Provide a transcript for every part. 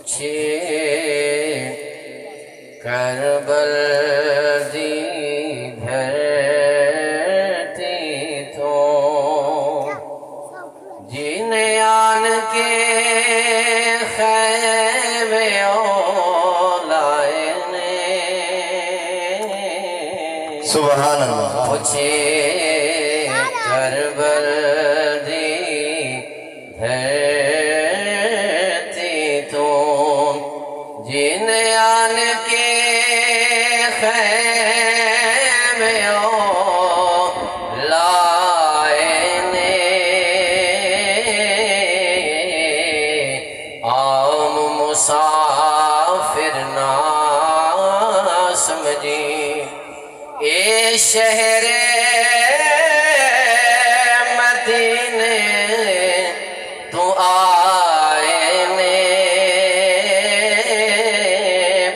پوچھے کربل دی دھرتی تو جن آن کے خیمے لائے نے سبحان اللہ پوچھے کربل دی دھرتی تو جن آن کے خیمے لائے نے عام مسافر نہ سمجھی اے شہر مدینے تو آئے نے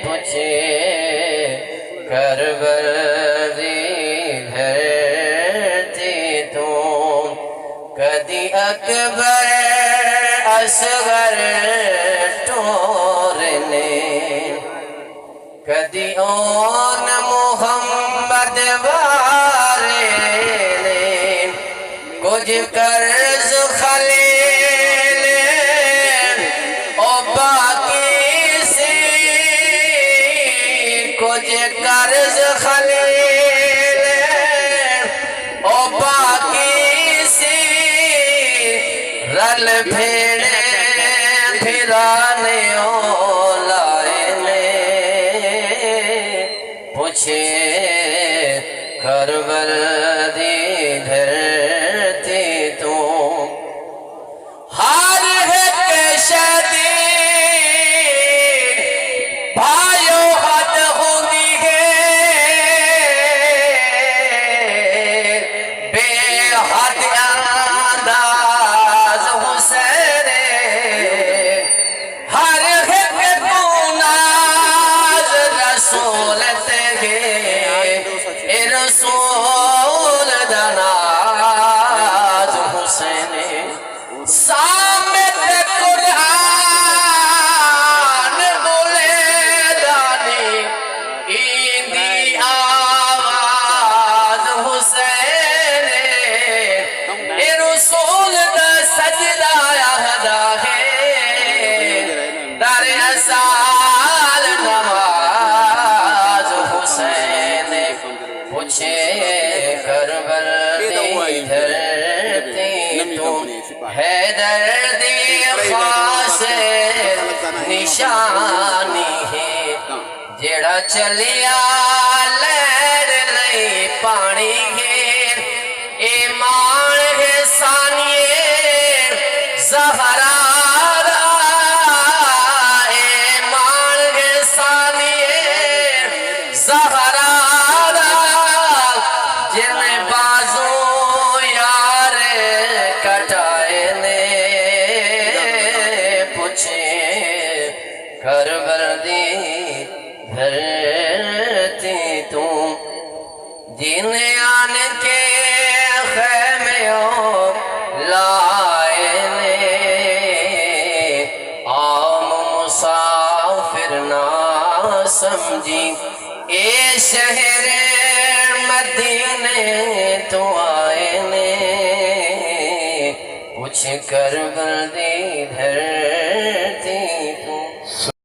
پوچھے کربل دی دھرتی تو کدی اکبر اصغر ٹورنے کدی اون محمد وارے نے کچھ قرض خلیل او باقی سی کچھ قرض خلیل او باقی سی رل بھیڑے پھرانے لائے نے پوچھے کربل دی دھرتی تو ہر ایک شدید بھائیو حد ہوندی ہے بے حد انداز حسین ہر ایک ناز رسول تھے اے رسول دناز حسین سامت قرآن بولے دانی ایندی آواز حسین اے رسول دا سجدہ اہدا ہے در اصال نماز حسین پوچھے کربل دی دھرتی تو حیدردی خاص نشانی ہے جڑا چلیا لہر نہیں پانی ہے ایمان ہے ثانیے زہرا ایمان ہے ثانیے زہرا جن بازو یار کٹائے نے پوچھے کربل دی دھرتی تو جن آن کے خیمے لائے نے عام مسافر نہ سمجھی اے شہر مدینے تو آئے نے پوچھ کربل دی دھرتی